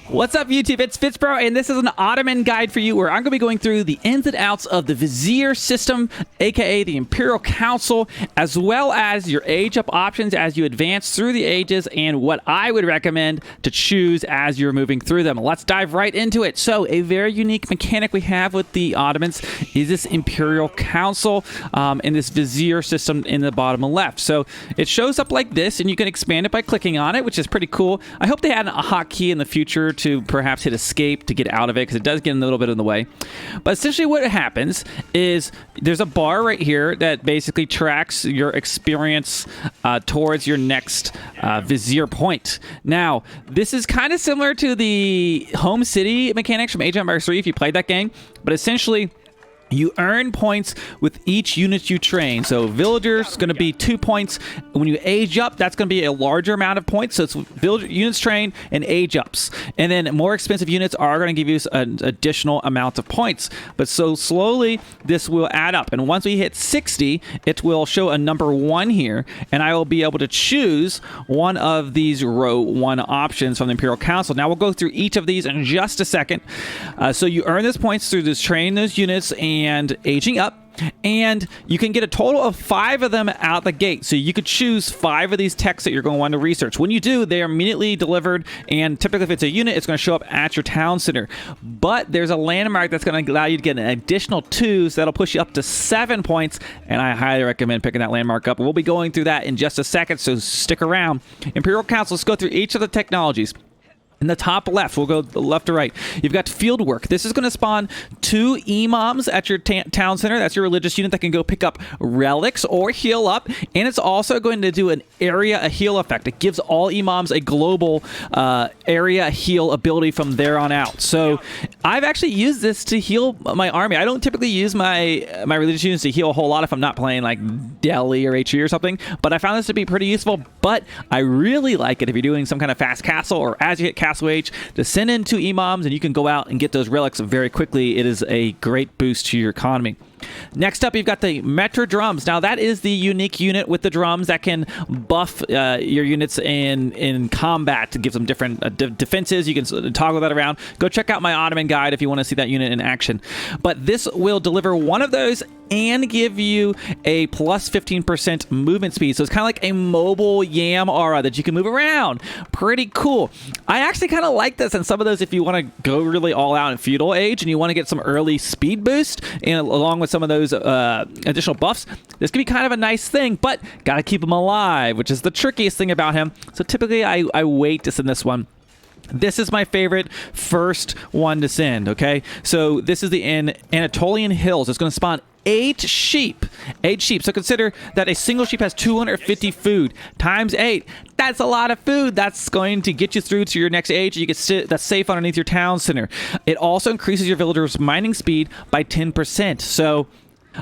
What's up, YouTube? It's FitzBro, and this is an Ottoman guide for you where I'm going to be going through the ins and outs of the Vizier system, aka the Imperial Council, as well as your age-up options as you advance through the ages and what I would recommend to choose as you're moving through them. Let's dive right into it. So, a very unique mechanic we have with the Ottomans is this Imperial Council in this Vizier system in the bottom left. So, it shows up like this, and you can expand it by clicking on it, which is pretty cool. I hope they had a hotkey in the future to perhaps hit escape to get out of it, because it does get a little bit in the way. But essentially what happens is there's a bar right here that basically tracks your experience towards your next Vizier point. Now, this is kind of similar to the home city mechanics from Age of Empires 3 if you played that game, but essentially you earn points with each unit you train. So villagers going to be 2 points. When you age up, that's going to be a larger amount of points. So it's villager units trained and age ups. And then more expensive units are going to give you an additional amount of points. But so slowly, this will add up. And once we hit 60, it will show a number 1 here. And I will be able to choose one of these row 1 options from the Imperial Council. Now we'll go through each of these in just a second. So you earn those points through this training those units and aging up, and you can get a total of 5 of them out the gate. So you could choose 5 of these techs that you're going to want to research. When you do, they are immediately delivered, and typically if it's a unit, it's going to show up at your town center. But there's a landmark that's going to allow you to get an additional 2, so that'll push you up to 7 points, and I highly recommend picking that landmark up. We'll be going through that in just a second, so stick around. Imperial Council, let's go through each of the technologies. In the top left, we'll go left to right. You've got field work. This is going to spawn 2 imams at your town center. That's your religious unit that can go pick up relics or heal up. And it's also going to do an area heal effect. It gives all imams a global area heal ability from there on out. So I've actually used this to heal my army. I don't typically use my religious units to heal a whole lot if I'm not playing like Delhi or HE or something. But I found this to be pretty useful. But I really like it if you're doing some kind of fast castle or as you hit castle age, to send in 2 imams and you can go out and get those relics very quickly. It is a great boost to your economy. Next up, you've got the Metro Drums. Now, that is the unique unit with the drums that can buff your units in combat to give them different defenses. You can toggle that around. Go check out my Ottoman guide if you want to see that unit in action. But this will deliver one of those and give you a plus 15% movement speed. So it's kind of like a mobile yam aura that you can move around. Pretty cool. I actually kind of like this, and some of those, if you want to go really all out in feudal age and you want to get some early speed boost, and along with some of those additional buffs, this can be kind of a nice thing, but gotta keep him alive, which is the trickiest thing about him. So typically I wait to send this one. This is my favorite first one to send, okay? So this is the Anatolian Hills. It's going to spawn 8 sheep. 8 sheep. So consider that a single sheep has 250 food times 8. That's a lot of food. That's going to get you through to your next age. You can sit that's safe underneath your town center. It also increases your villagers' mining speed by 10%. So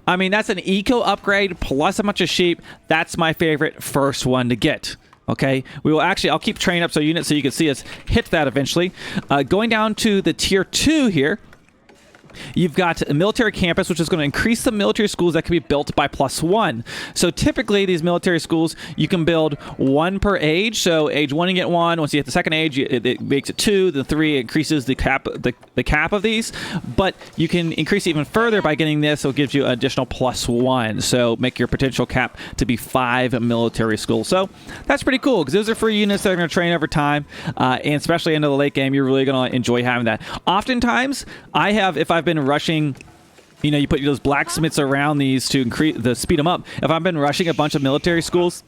I mean, that's an eco upgrade plus a bunch of sheep. That's my favorite first one to get. Okay, I'll keep training up so units so you can see us hit that eventually. Going down to the tier 2 here, you've got a military campus, which is going to increase the military schools that can be built by +1. So typically, these military schools, you can build 1 per age. So age 1, you get 1. Once you hit the second age, it makes it 2. The 3 increases the cap of these. But you can increase it even further by getting this. So it gives you an additional +1. So make your potential cap to be 5 military schools. So that's pretty cool, because those are free units that are going to train over time. And especially into the late game, you're really going to enjoy having that. Oftentimes, if I've been rushing, you put those blacksmiths around these to speed them up. If I've been rushing a bunch of military schools,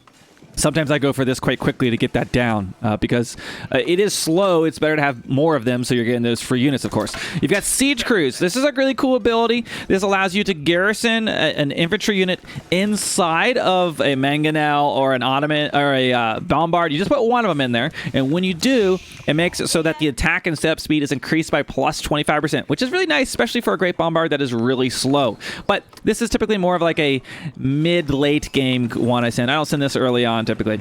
sometimes I go for this quite quickly to get that down because it is slow. It's better to have more of them, so you're getting those free units, of course. You've got Siege Crews. This is a really cool ability. This allows you to garrison an infantry unit inside of a mangonel or an Ottoman or a bombard. You just put one of them in there, and when you do, it makes it so that the attack and step speed is increased by plus 25%, which is really nice, especially for a great bombard that is really slow. But this is typically more of like a mid-late game one I send. I don't send this early on, typically.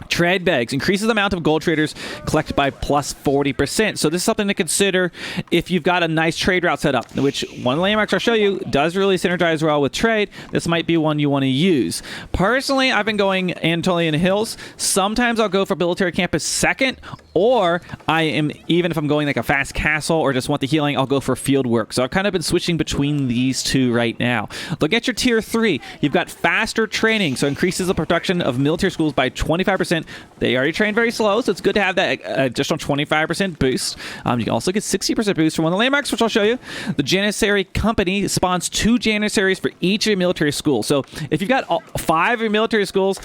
Trade bags increases the amount of gold traders collect by plus 40%. So this is something to consider if you've got a nice trade route set up, which one of the landmarks I'll show you does really synergize well with trade. This might be one you want to use. Personally, I've been going Anatolian Hills. Sometimes I'll go for military campus second, or even if I'm going like a fast castle or just want the healing, I'll go for field work. So I've kind of been switching between these two right now. Look at your tier 3. You've got faster training, so increases the production of military schools by 25%. They already train very slow, so it's good to have that additional 25% boost. You can also get 60% boost from one of the landmarks, which I'll show you. The Janissary Company spawns 2 Janissaries for each of your military schools. So if you've got 5 of your military schools,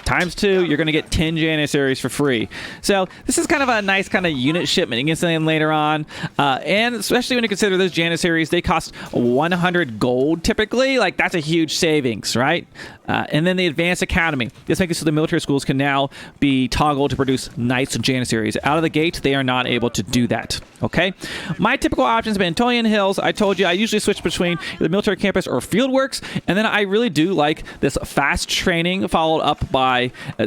times 2, you're going to get 10 Janissaries for free. So this is kind of a nice kind of unit shipment against them later on. And especially when you consider those Janissaries, they cost 100 gold typically. Like, that's a huge savings, right? And then the Advanced Academy. This makes it so the military schools can now be toggled to produce Knights and Janissaries. Out of the gate, they are not able to do that. Okay? My typical options have been Antonian Hills. I told you I usually switch between the military campus or fieldworks. And then I really do like this fast training followed up by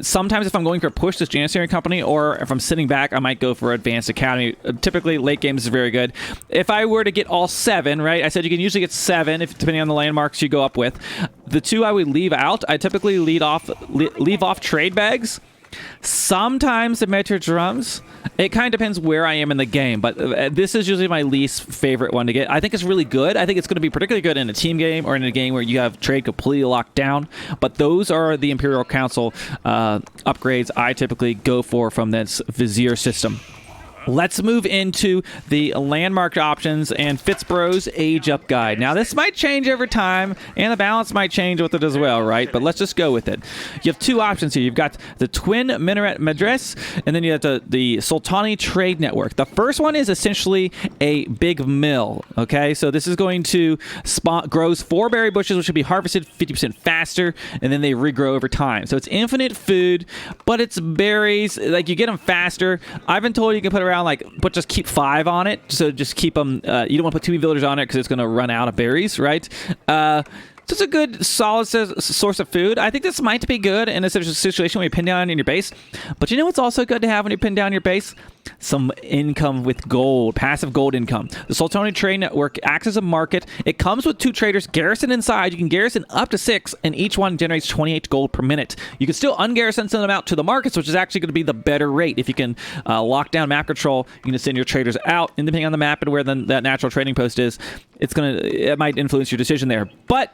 sometimes if I'm going for a push, this Janissary Company, or if I'm sitting back, I might go for Advanced Academy. Typically, late games is very good. If I were to get all 7, right? I said you can usually get 7 if depending on the landmarks you go up with. The 2 I would leave out. I typically leave off trade bags. Sometimes the metro drums. It kind of depends where I am in the game, but this is usually my least favorite one to get. I think it's really good. I think it's going to be particularly good in a team game or in a game where you have trade completely locked down, but those are the Imperial Council upgrades I typically go for from this Vizier system. Let's move into the landmark options and FitzBro's Age Up Guide. Now, this might change over time, and the balance might change with it as well, right? But let's just go with it. You have 2 options here. You've got the Twin Minaret Madras, and then you have the Sultani Trade Network. The first one is essentially a big mill, okay? So this is going to grows 4 berry bushes, which should be harvested 50% faster, and then they regrow over time. So it's infinite food, but it's berries. Like, you get them faster. I've been told you can put around but just keep 5 on it. So just keep them. You don't want to put too many villagers on it because it's going to run out of berries, right? So it's a good, solid source of food. I think this might be good in a situation when you pin down in your base. But you know what's also good to have when you pin down your base? Some income with gold, passive gold income. The Sultani Trade Network acts as a market. It comes with 2 traders garrison inside. You can garrison up to 6, and each one generates 28 gold per minute. You can still ungarrison them out to the markets, which is actually going to be the better rate. If you can lock down map control, you can send your traders out, and depending on the map and where that natural trading post is, it might influence your decision there. But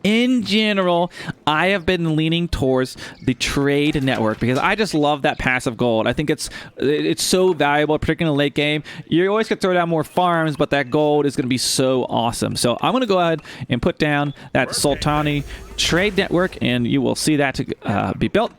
in general, I have been leaning towards the trade network because I just love that passive gold. I think it's so valuable, particularly in the late game. You always could throw down more farms, but that gold is going to be so awesome. So I'm going to go ahead and put down that Sultani trade network, and you will see that to be built.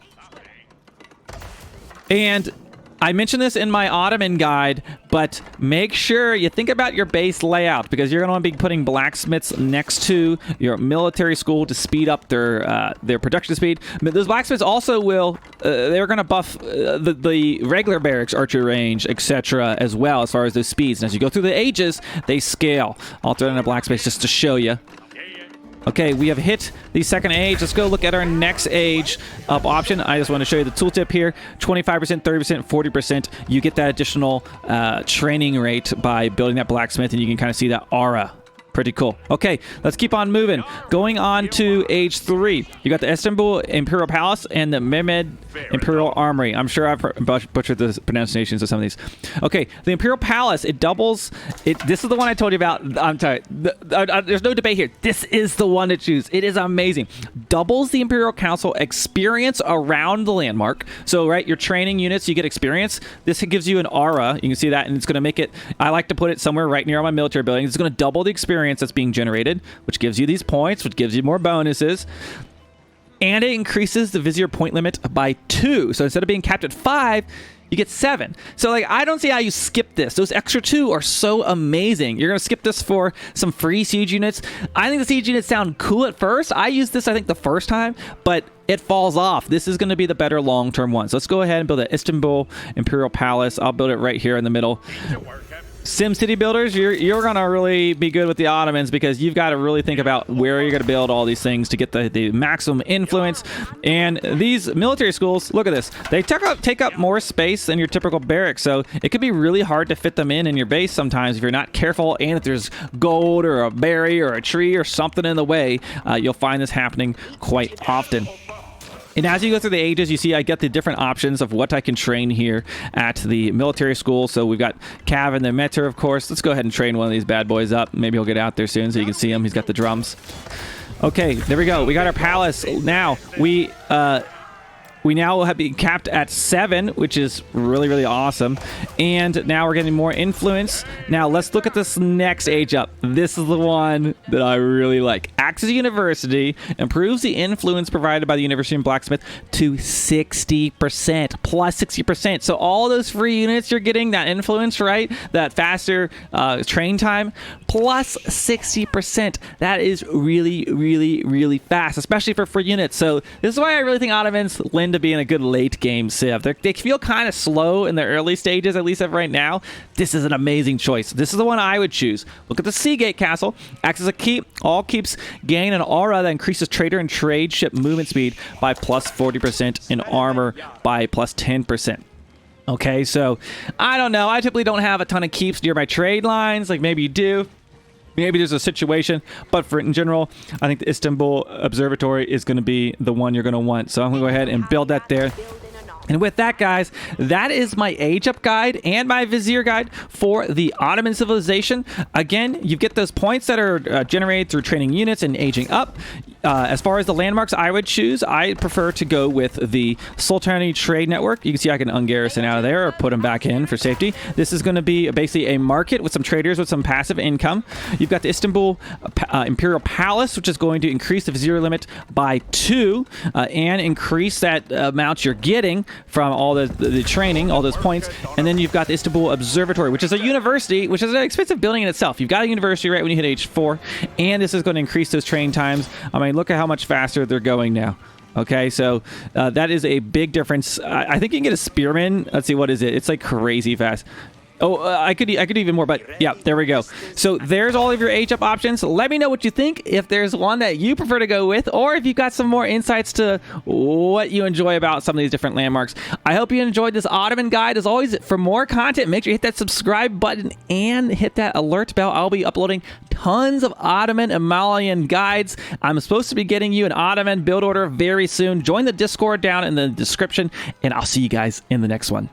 And I mentioned this in my Ottoman guide, but make sure you think about your base layout because you're going to want to be putting blacksmiths next to your military school to speed up their production speed. But those blacksmiths also will, they're going to buff the regular barracks, archery range, etc. as well as far as those speeds. And as you go through the ages, they scale. I'll throw in a blacksmith just to show you. Okay, we have hit the second age. Let's go look at our next age up option. I just want to show you the tooltip here. 25%, 30%, 40%. You get that additional training rate by building that blacksmith, and you can kind of see that aura. Pretty cool. Okay, let's keep on moving. Going on to age 3. You got the Istanbul Imperial Palace and the Mehmed Imperial Armory. I'm sure I've butchered the pronunciations of some of these. Okay, the Imperial Palace, it doubles. This is the one I told you about. I'm sorry. There's no debate here. This is the one to choose. It is amazing. Doubles the Imperial Council experience around the landmark. So, right, your training units, you get experience. This gives you an aura. You can see that, and it's going to make it, I like to put it somewhere right near my military buildings. It's going to double the experience that's being generated, which gives you these points, which gives you more bonuses, and it increases the Vizier point limit by 2. So instead of being capped at 5, you get 7. So like, I don't see how you skip this. Those extra 2 are so amazing. You're gonna skip this for some free siege units. I think the siege units sound cool at first. I used this, I think, the first time, but it falls off. This is going to be the better long-term one. So let's go ahead and build the Istanbul Imperial Palace. I'll build it right here in the middle. SimCity builders, you're going to really be good with the Ottomans because you've got to really think about where you're going to build all these things to get the maximum influence. And these military schools, look at this. They take up more space than your typical barracks, so it could be really hard to fit them in your base sometimes if you're not careful, and if there's gold or a berry or a tree or something in the way, you'll find this happening quite often. And as you go through the ages, you see I get the different options of what I can train here at the military school. So we've got Cav and the Mentor, of course. Let's go ahead and train one of these bad boys up. Maybe he'll get out there soon so you can see him. He's got the drums. Okay, there we go. We got our palace. Now, we now will be capped at 7, which is really, really awesome. And now we're getting more influence. Now, let's look at this next age up. This is the one that I really like. Acts as a university, improves the influence provided by the University of Blacksmith to 60%, plus 60%. So all those free units you're getting, that influence, right? That faster train time, plus 60%. That is really, really, really fast, especially for free units. So this is why I really think Ottomans lend to being a good late game civ. They feel kind of slow in the early stages, at least of right now. This is an amazing choice. This is the one I would choose. Look at the Seagate Castle. Acts as a keep. All keeps gain an aura that increases trader and trade ship movement speed by plus 40% and armor by plus 10%. Okay, so I don't know. I typically don't have a ton of keeps near my trade lines. Like maybe you do. Maybe there's a situation, but for in general, I think the Istanbul Observatory is going to be the one you're going to want. So I'm going to go ahead and build that there. And with that, guys, that is my age up guide and my Vizier guide for the Ottoman civilization. Again, you get those points that are generated through training units and aging up. As far as the landmarks I would choose, I prefer to go with the Sultani Trade Network. You can see I can ungarrison out of there or put them back in for safety. This is going to be basically a market with some traders with some passive income. You've got the Istanbul Imperial Palace, which is going to increase the Vizier limit by 2 and increase that amount you're getting from all the training, all those points. And then you've got the Istanbul Observatory, which is a university, which is an expensive building in itself. You've got a university right when you hit age 4, and this is going to increase those train times. I mean, look at how much faster they're going now. Okay, so that is a big difference. I think you can get a spearman. Let's see, what is it? It's like crazy fast. Oh, I could even more, but yeah, there we go. So there's all of your age-up options. Let me know what you think, if there's one that you prefer to go with, or if you've got some more insights to what you enjoy about some of these different landmarks. I hope you enjoyed this Ottoman guide. As always, for more content, make sure you hit that subscribe button and hit that alert bell. I'll be uploading tons of Ottoman Himalayan guides. I'm supposed to be getting you an Ottoman build order very soon. Join the Discord down in the description, and I'll see you guys in the next one.